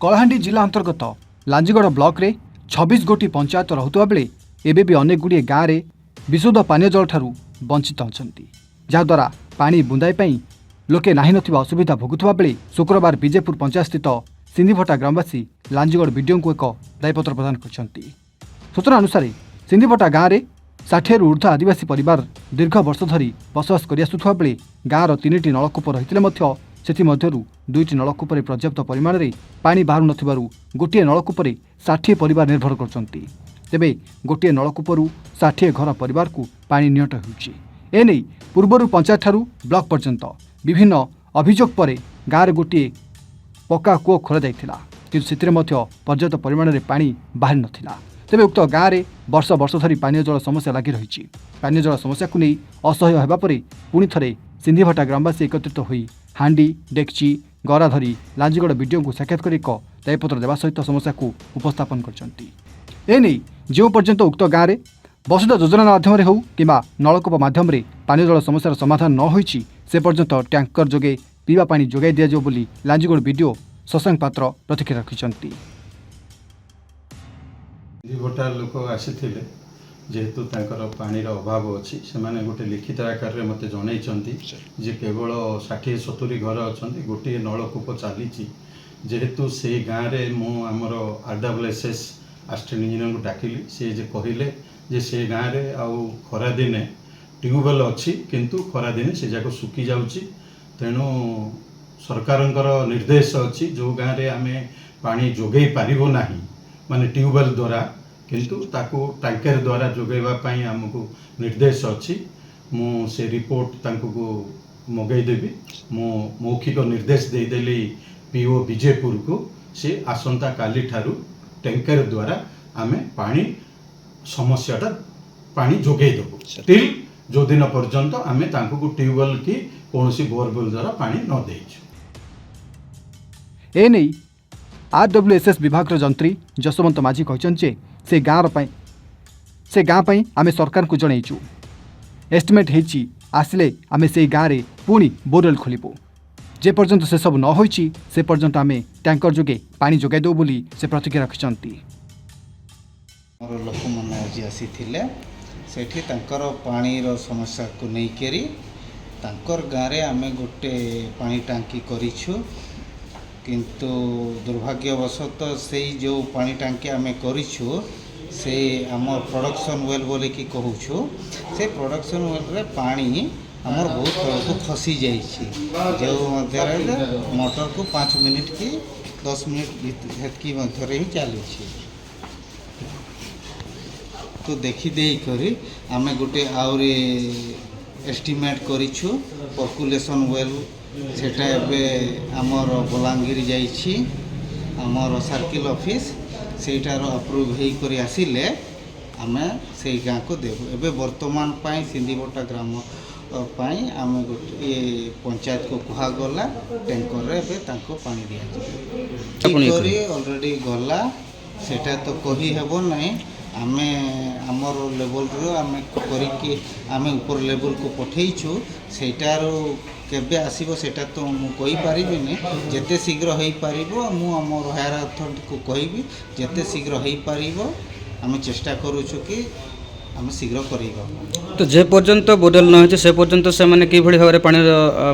कलाहांडी जिला अंतर्गत लांजीगड़ ब्लॉक रे 26 गोटी पंचायत रहुवा बेले एबे भी अनेक गुड़िए गाँव में विशुद्ध पानीय जल ठारू वंचित अच्छा जहाद्वारा पानी बुंदाई पाई लोके नाही नथिबा असुविधा भोगुवा बेले शुक्रवार विजेपुर पंचायत स्थित सिंधीभटा ग्रामवासी लांजीगड़ विडीओ को एक दायपत्र प्रदान कर सूचना अनुसार सिंधीभटा गाँव में 60 रु ऊर्ध्व आदिवासी परिवार दीर्घ वर्ष धरी बसवास कर बेले गाँवर 3टी नलकूप रही ସେଥିମଧ୍ୟରୁ 2ଟି ନଳକୂପରେ ପର୍ଯ୍ୟାପ୍ତ ପରିମାଣରେ ପାଣି ବାହାରୁ ନଥିବାରୁ ଗୋଟିଏ ନଳକୂପରେ 60 ପରିବାର ନିର୍ଭର କରୁଛନ୍ତି। ତେବେ ଗୋଟିଏ ନଳକୂପରୁ 60 ଘର ପରିବାରକୁ ପାଣି ନିଅଣ୍ଟ ହେଉଛି। ଏନେଇ ପୂର୍ବରୁ ପଞ୍ଚାୟତ ଠାରୁ ବ୍ଲକ ପର୍ଯ୍ୟନ୍ତ ବିଭିନ୍ନ ଅଭିଯୋଗ ପରେ ଗାଁରେ ଗୋଟିଏ ପକ୍କା କୂଅ ଖୋଳାଯାଇଥିଲା କିନ୍ତୁ ସେଥିରେ ମଧ୍ୟ ପର୍ଯ୍ୟାପ୍ତ ପରିମାଣରେ ପାଣି ବାହାରି ନଥିଲା। ତେବେ ଉକ୍ତ ଗାଁରେ ବର୍ଷ ବର୍ଷ ଧରି ପାନୀୟ ଜଳ ସମସ୍ୟା ଲାଗି ରହିଛି। ପାନୀୟ ଜଳ ସମସ୍ୟାକୁ ନେଇ ଅସହ୍ୟ ହେବା ପରେ ପୁଣି ଥରେ सिंधीभटा ग्रामवासी एकत्रित होई हांडी डेक्ची गरा धरी लांजीगड़ विडीओ को साक्षात कर एक दायपत्र देवा सहित समस्या को उपस्थापन करने जो पर्यंत उक्त गाँव में वसुधा योजना माध्यम हो कि नलकूप माध्यम पानी जल समस्यार समाधान न होईछि से पर्यंत टैंकर जोगे पीवा पानी जोगाई दिया जाओ बोली लांजीगड़ विडीओ शशांक पात्र प्रतिक्रिया रखिछन्ति। सिंधीभटा लोक आसीथिले जेहेतु तांकर पानीर अभाव अच्छी से गोटे लिखित आकार में मत जनई जे केवल 60-70 घर अच्छा गोटे नलकूप चली जेहेतु से गाँव में मुझर RWSS असिस्टेंट इंजीनियर को डाकिली सी जे कहले जे से गाँव में आउ खरा दिने ट्यूबवेल अच्छी किंतु खरा दिने से जाक सुखी जाऊँगी तेणु सरकारंकर निर्देश अच्छी जो गाँव में आम पानी जोगई पारिबो नाही माने ट्यूबवेल द्वारा किंतु ताकू टैंकर द्वारा जोगेवाई आमको निर्देश अच्छी मु से रिपोर्ट तांको को मगेदेवी मु मौखिक निर्देश देदेली पीओ विजयपुर को से आसंता काली ठारू टैंकर द्वारा आमे पानी समस्याटा पानी जोगेदेबू टिल जो दिन पर्यंत आमे तांको को ट्यूबवेल की कौन बोरवेल द्वारा पानी न देइछु। एने RWSS विभाग जंत्री जसवंत माझी कहते से गाँव पर आम सरकार को जनईचु एस्टिमेट होती आसिले आम से गाँव में पुणी बोरवेल खोलू जे पर्यंत से सब न होईची से पर्यंत आम टैंकर जोगे पानी जोगाई दो बोली से प्रतिक्रिया रखिछन्ति। लोक मैंने आज आसी सेठी तांकर पानीर समस्या को लेकर तांकर गाँव में आम गोटे पानी टांकी करिछु किंतु दुर्भाग्यवशतः से जो पानी टांकी आम करिछु से आमर प्रोडक्शन वेल बोले कि कहूछु से प्रोडक्शन वेल रे पानी आमर बहुत तलक खसी जाइछि जो मध्य मोटर को 5 मिनट की 10 मिनट हेतकी मध्य ही चली तो देखी दे करी आम गोटे आउरी एस्टिमेट करिछु पॉपुलेशन वेल सेटा एबे आमर बलांगीर जाइछि आमर सर्किल ऑफिस सेटार अप्रूव हेई करी आसिले आमे से गाँ को देबु एबे वर्तमान पाई सिंधीभटा ग्राम पाई आमे गोटे पंचायत को कुहा गला टैंकर रे एबे तांको पानी दिया करी ऑलरेडी गला सेटा तो कही हेबो नै आमे आमर लेवल रो आमे करिके आमे ऊपर लेवल को पठेइछु सेटार केबे आसीबो सेटा तो मु कहि पारिबिनी जेते शीघ्र होई पारिबो मु हमर हायर अथॉरिटी को कहिबी जेते शीघ्र होई पारिबो आमे चेष्टा करूछु कि आमे शीघ्र करिबो। तो जे पर्यंत बोरवेल न होचे से पर्यंत से माने कि भଳି भाबरे पानी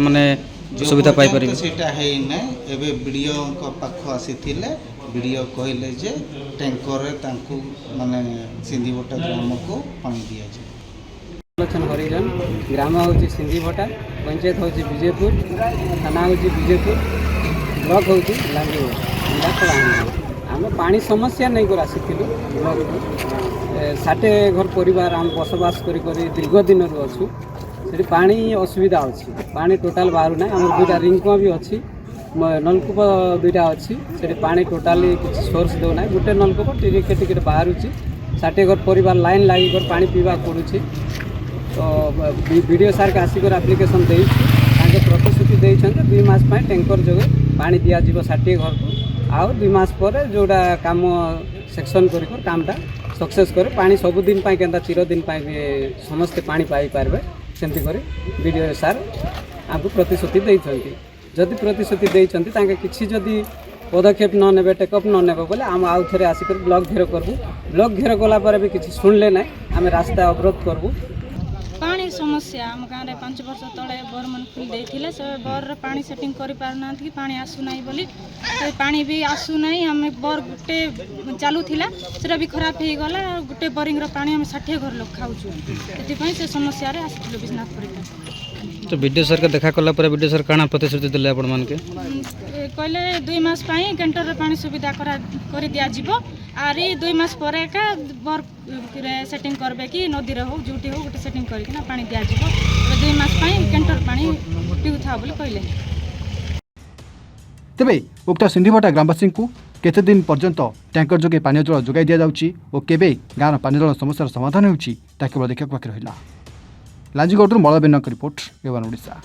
माने सुविधा पाई पारिबो सेटा हेई नै एबे वीडियो को पाख आसीथिले वीडियो कहले जे टैंकर रे तांकू माने सिंधीभटा ग्राम को पानी दिया जाय। लक्षण हरिजन ग्राम हूँ सिंधीभटा पंचायत हूँ विजयपुर थाना हूँ विजयपुर ब्लॉक हूँ लांजीगड़ जिला कलाहांडी आम पानी समस्या नहीं कर आसी ब्लॉक को 60 घर परिवार आम बसवास कर दीर्घ दिन अच्छु से पानी असुविधा अच्छी पानी टोटाल बाहर ना आम 2टा रिंकुआ भी अच्छी नलकूप 2टा अच्छी से पानी टोटाली किसी सोर्स देना गोटे नलकूप टिके बाहर 60 घर परिवार लाइन लगिक पानी पीवा पड़ुछि तो वीडियो सार के आसिक आप्लिकेसन दे प्रतिश्रुति देते 2 मास टैंकर जोगे पानी दिया 60 घर को आउ 2 मास पर जोड़ा काम सेक्शन कर कामटा सक्सेस करे पानी सबुदिन के चिरदिन समस्ते पानी पाई पारे सेमती कर वीडियो सार आमको प्रतिश्रुति देते जदि प्रतिश्रुति देते किसी जदि पदक्षेप न नेबे टेकअप न नेबे बोले आम आउ थे आसिक ब्लॉक घेर करबू ब्लॉक घेर गला पर भी किसी शुणले ना आम रास्ता अवरोध करबू पानी समस्या आम गाँव में 5 वर्ष तले बोर मन खुल देते से बोर पानी सेटिंग कर पारना कि पानी आसुना बोली पानी भी आसुना आम बोर गोटे चालू थिला सेटा भी खराब हो गला गोटे बोरिंग रो पानी आम 60 घर लोग खाऊँ से समस्या आसिलु विश्वनाथपुर तो विद्युत सर के देखा कला पर विद्युत सर काना प्रतिश्रुति दिले आपण मान के कहले 2 मास पाई कैंटर पानी सुविधा कर दिया जीवो आरी 2 मास पर का बोर सेटिंग करबे कि नदी रे हो जुटी हो गोटे सेटिंग करके ना पानी दिया जीवो 2 मास पाई कैंटर पानी पिउ था बोले कहले तेबे उक्त सिंधीभटा ग्रामवासी को केते दिन पर्यंत टैंकर जोगे पानी जल जोगाई दिया जाउची और केबे गाँव पानी जल समस्यार समाधान होउची ता केवल देखा बाकी रहिला लांजीगढ़ मलबेनक रिपोर्ट एवन ओडिशा।